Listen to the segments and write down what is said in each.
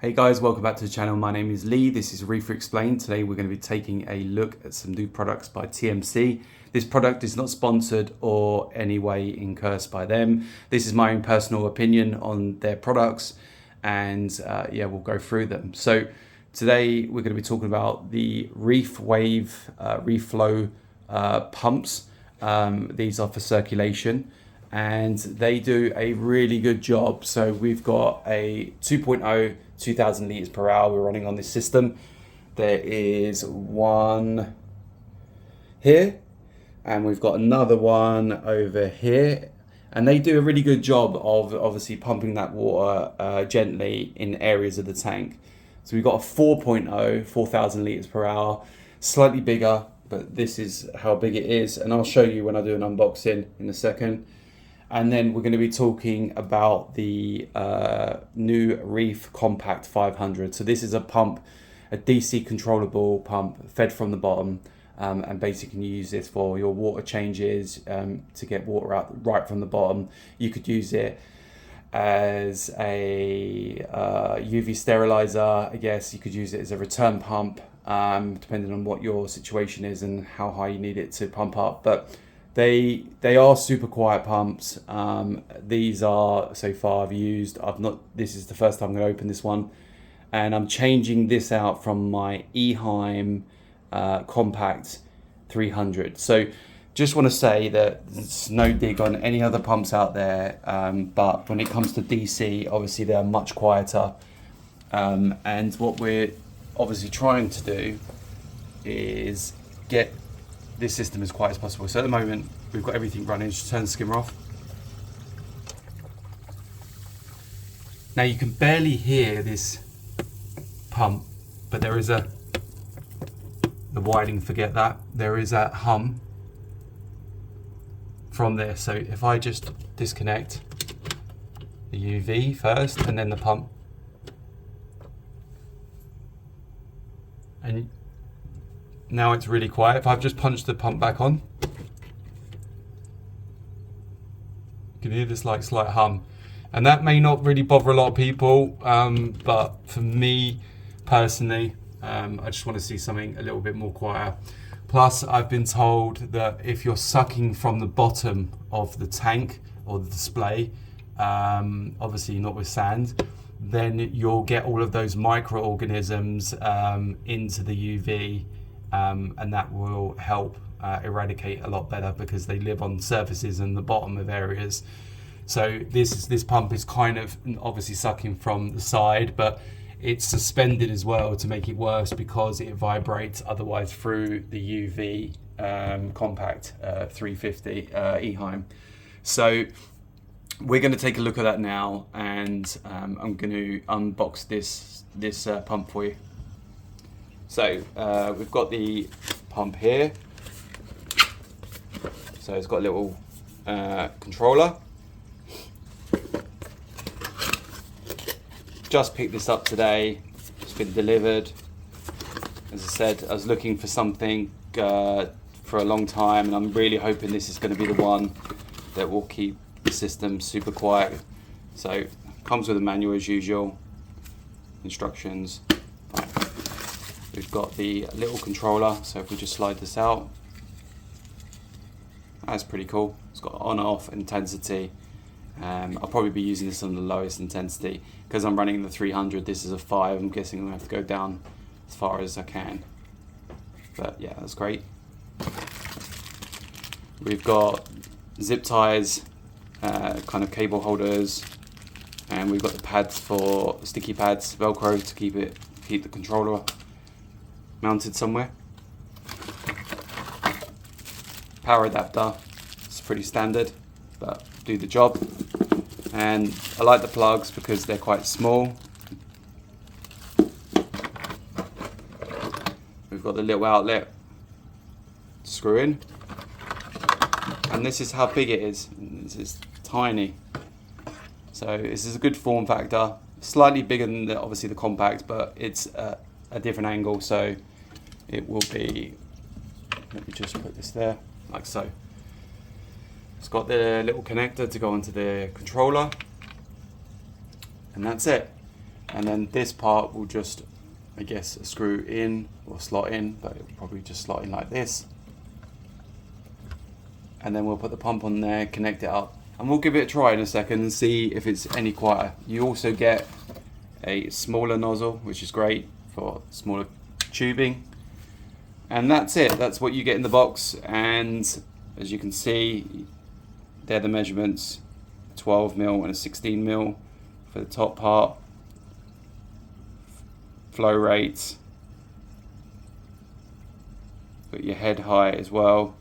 Hey guys, welcome back to the channel. My name is Lee. This is Reefer Explained. Today we're going to be taking a look at some new products by TMC. This product is not sponsored or any way endorsed by them. This is my own personal opinion on their products, and yeah, we'll go through them. So today we're going to be talking about the Reef Wave Reflow pumps. These are for circulation, and they do a really good job. So we've got a 2.0 2000 litres per hour we're running on this system. There is one here, and we've got another one over here, and they do a really good job of obviously pumping that water gently in areas of the tank. So we've got a 4.0 4000 litres per hour, slightly bigger, but this is how big it is, and I'll show you when I do an unboxing in a second. And then we're going to be talking about the new Reef Compact 500. So this is a pump, a DC controllable pump fed from the bottom, and basically you use this for your water changes, to get water out right from the bottom. You could use it as a UV sterilizer, I guess. You could use it as a return pump, depending on what your situation is and how high you need it to pump up. But they are super quiet pumps. These are, so far I've used, this is the first time I'm going to open this one, and I'm changing this out from my Eheim Compact 300. So just want to say that there's no dig on any other pumps out there, but when it comes to DC, obviously they're much quieter, and what we're obviously trying to do is get this system as quiet as possible. So at the moment we've got everything running. Just turn the skimmer off. Now you can barely hear this pump, but there is the whining, forget that. There is a hum from there. So if I just disconnect the UV first and then the pump, and now it's really quiet. If I've just punched the pump back on, you can hear this like slight hum, and that may not really bother a lot of people, but for me personally, I just want to see something a little bit more quiet. Plus, I've been told that if you're sucking from the bottom of the tank or the display, obviously not with sand, then you'll get all of those microorganisms into the UV, and that will help eradicate a lot better because they live on surfaces and the bottom of areas. So this pump is kind of obviously sucking from the side, but it's suspended as well to make it worse because it vibrates otherwise through the UV Compact 350 Eheim. So we're going to take a look at that now, and I'm going to unbox this pump for you. So we've got the pump here. So it's got a little controller. Just picked this up today. It's been delivered. As I said, I was looking for something for a long time, and I'm really hoping this is going to be the one that will keep the system super quiet. So comes with a manual as usual, instructions. We've got the little controller, so if we just slide this out, that's pretty cool. It's got on off intensity. I'll probably be using this on the lowest intensity because I'm running the 300. This is a 5. I'm guessing I'm going to have to go down as far as I can. But yeah, that's great. We've got zip ties, kind of cable holders, and we've got the pads for sticky pads, Velcro to keep the controller mounted somewhere. Power adapter, it's pretty standard, but do the job. And I like the plugs because they're quite small. We've got the little outlet to screw in, and this is how big it is. This is tiny. So this is a good form factor. Slightly bigger than obviously the compact, but it's a different angle, so it will be, let me just put this there, like so. It's got the little connector to go onto the controller, and that's it. And then this part will just, I guess, screw in or slot in, but it will probably just slot in like this. And then we'll put the pump on there, connect it up, and we'll give it a try in a second and see if it's any quieter. You also get a smaller nozzle, which is great for smaller tubing. And that's it, that's what you get in the box. And as you can see, they're the measurements, 12mm and a 16mm for the top part. Flow rates, got your head height as well.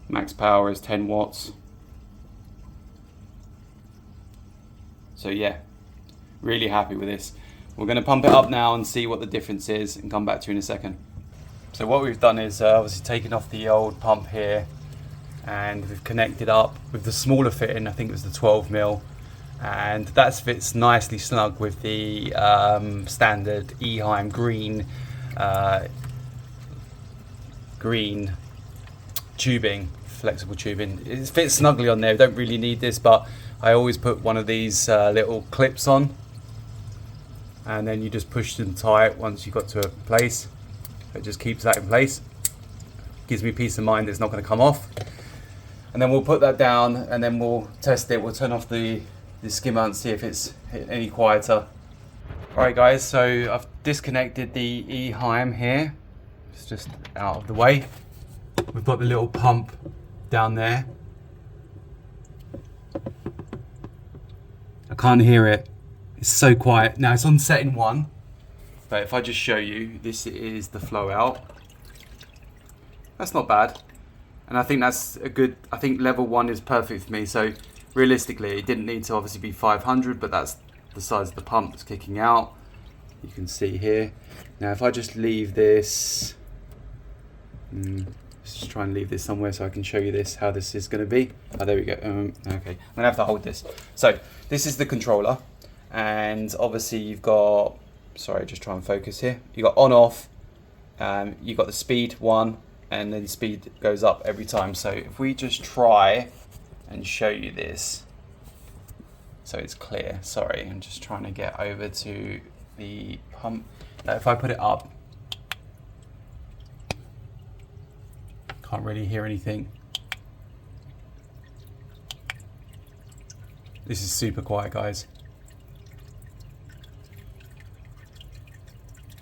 Max power is 10 watts. So yeah, really happy with this. We're going to pump it up now and see what the difference is and come back to you in a second. So what we've done is obviously taken off the old pump here and we've connected up with the smaller fitting. I think it was the 12mm, and that fits nicely snug with the standard Eheim green tubing, flexible tubing. It fits snugly on there. Don't really need this, but I always put one of these little clips on, and then you just push them tight once you got to a place. It just keeps that in place. Gives me peace of mind it's not going to come off. And then we'll put that down and then we'll test it. We'll turn off the skimmer and see if it's any quieter. Alright guys, so I've disconnected the Eheim here. It's just out of the way. We've got the little pump down there. I can't hear it. It's so quiet. Now it's on setting 1. But if I just show you, this is the flow out. That's not bad. And I think that's a good, I think level 1 is perfect for me. So realistically, it didn't need to obviously be 500, but that's the size of the pump that's kicking out. You can see here. Now if I just leave this, let's just try and leave this somewhere so I can show you this, how this is going to be. Oh, there we go. Okay, I'm gonna have to hold this. So this is the controller, and obviously you've got, sorry, just try and focus here. You got on off, you got the speed 1, and then speed goes up every time. So if we just try and show you this, so it's clear. Sorry, I'm just trying to get over to the pump. Now if I put it up, can't really hear anything. This is super quiet, guys.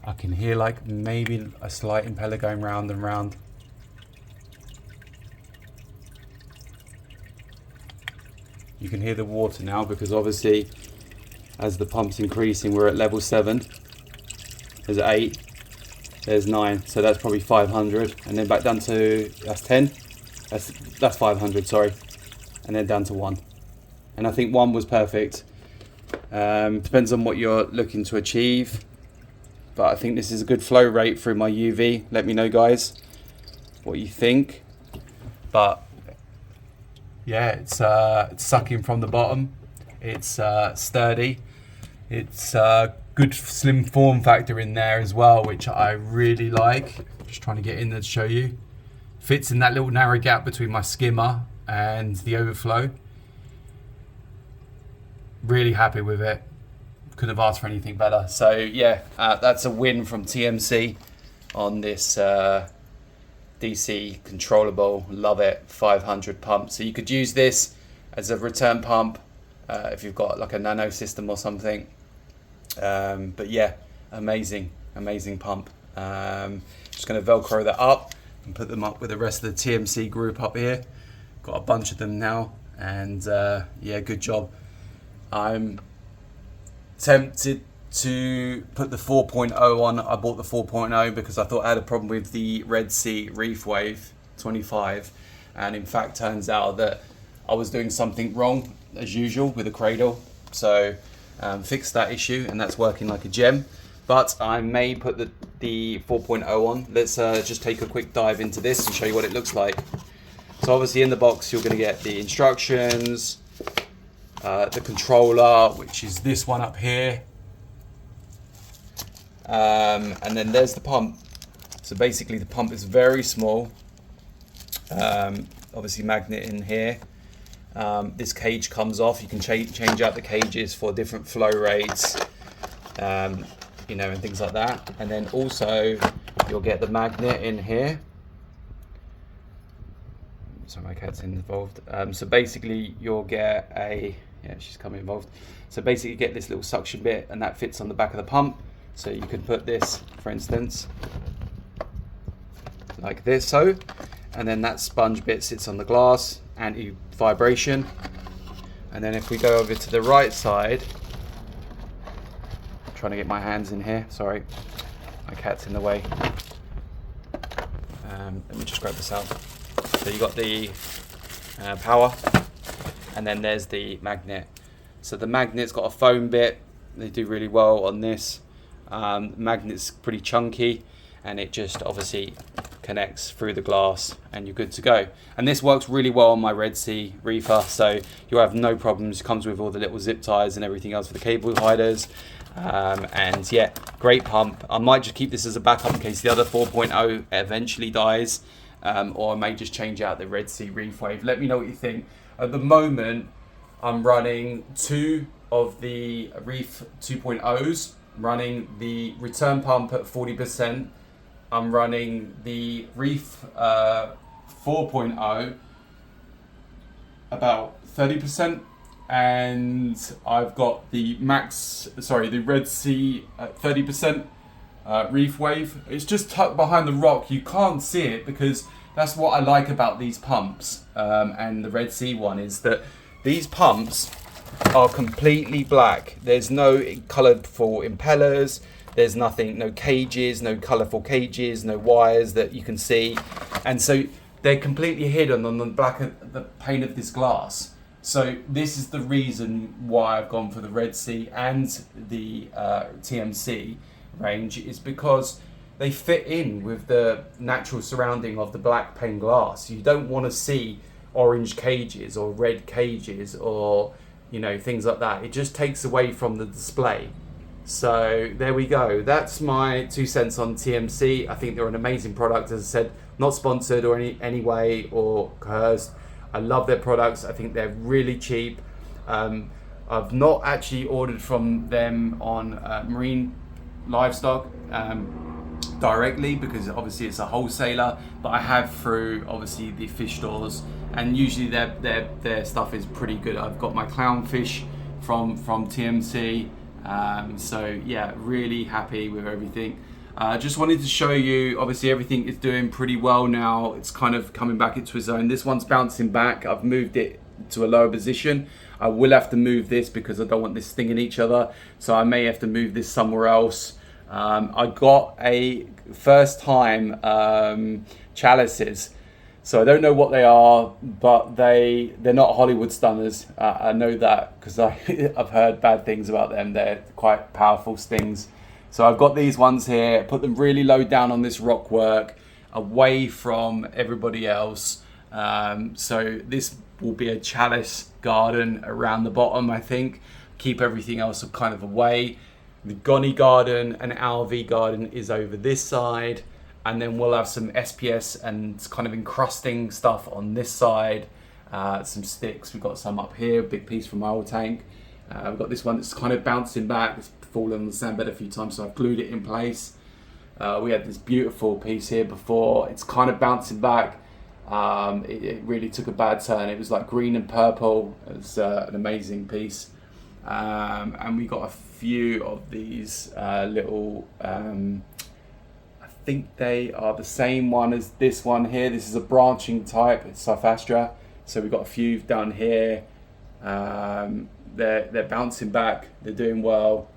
I can hear like maybe a slight impeller going round and round. You can hear the water now because obviously as the pump's increasing, we're at level 7. There's 8, there's 9, so that's probably 500, and then back down to, that's 10, that's 500, sorry, and then down to 1. And I think 1 was perfect. Depends on what you're looking to achieve, but I think this is a good flow rate through my UV. Let me know, guys, what you think. But yeah, it's sucking from the bottom. It's sturdy. It's good slim form factor in there as well, which I really like. Just trying to get in there to show you. Fits in that little narrow gap between my skimmer and the overflow. Really happy with it. Couldn't have asked for anything better. So yeah, that's a win from TMC on this DC controllable. Love it. 500 pump. So you could use this as a return pump if you've got like a nano system or something. But yeah, amazing pump. Just going to Velcro that up and put them up with the rest of the TMC group up here. Got a bunch of them now, and yeah, good job. I'm tempted to put the 4.0 on. I bought the 4.0 because I thought I had a problem with the Red Sea Reef Wave 25, and in fact turns out that I was doing something wrong as usual with the cradle. So fixed that issue, and that's working like a gem. But I may put the 4.0 on. Let's just take a quick dive into this and show you what it looks like. So obviously in the box you're going to get the instructions, the controller, which is this one up here, and then there's the pump. So basically the pump is very small, obviously magnet in here, this cage comes off. You can change out the cages for different flow rates, you know, and things like that. And then also you'll get the magnet in here. So my cat's involved. So basically you'll get a, yeah, she's coming involved. So basically you get this little suction bit, and that fits on the back of the pump. So you could put this, for instance, like this, so, and then that sponge bit sits on the glass, anti-vibration. And then if we go over to the right side, I'm trying to get my hands in here, sorry, my cat's in the way. Let me just grab this out. So you got the power, and then there's the magnet. So the magnet's got a foam bit. They do really well on this. Magnet's pretty chunky, and it just obviously connects through the glass, and you're good to go. And this works really well on my Red Sea reefer, so you'll have no problems. It comes with all the little zip ties and everything else for the cable hiders. And yeah, great pump. I might just keep this as a backup in case the other 4.0 eventually dies, or I may just change out the Red Sea Reef Wave. Let me know what you think. At the moment, I'm running 2 of the Reef 2.0s, running the return pump at 40%. I'm running the Reef 4.0 about 30%, and I've got the the Red Sea at 30% Reef Wave. It's just tucked behind the rock. You can't see it because that's what I like about these pumps, and the Red Sea one is that these pumps are completely black. There's no colourful impellers. There's nothing, no cages, no colourful cages, no wires that you can see. And so they're completely hidden on the back of the pane of this glass. So this is the reason why I've gone for the Red Sea and the TMC range, is because they fit in with the natural surrounding of the black pane glass. You don't want to see orange cages or red cages or, you know, things like that. It just takes away from the display. So there we go. That's my 2 cents on TMC. I think they're an amazing product. As I said, not sponsored or any way or coerced. I love their products. I think they're really cheap. I've not actually ordered from them on marine livestock directly, because obviously it's a wholesaler, but I have through obviously the fish stores, and usually their stuff is pretty good. I've got my clownfish from TMC. So yeah, really happy with everything. Just wanted to show you, obviously everything is doing pretty well now. It's kind of coming back into its own. This one's bouncing back. I've moved it to a lower position. I will have to move this because I don't want this stinging each other. So I may have to move this somewhere else. I got a first time chalices. So I don't know what they are, but they're not Hollywood stunners. I know that because I've heard bad things about them. They're quite powerful stings. So I've got these ones here, put them really low down on this rock work, away from everybody else. So this will be a chalice garden around the bottom, I think. Keep everything else kind of away. The Gonny garden and Alvey garden is over this side. And then we'll have some SPS and kind of encrusting stuff on this side. Some sticks, we've got some up here, big piece from my old tank. We've got this one that's kind of bouncing back. It's fallen on the sandbed a few times, so I've glued it in place. We had this beautiful piece here before. It's kind of bouncing back. It really took a bad turn. It was like green and purple. It was an amazing piece. And we got a few of these little... I think they are the same one as this one here. This is a branching type, it's Cyphastra. So we've got a few down here. They're bouncing back, they're doing well.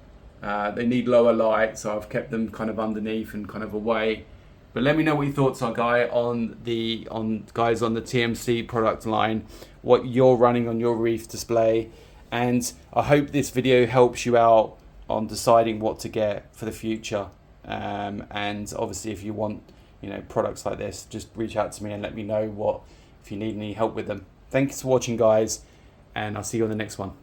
They need lower light, so I've kept them kind of underneath and kind of away. But let me know what your thoughts are, guys, on the TMC product line, what you're running on your reef display. And I hope this video helps you out on deciding what to get for the future. And obviously if you want, you know, products like this, just reach out to me and let me know if you need any help with them. Thanks for watching, guys, and I'll see you on the next one.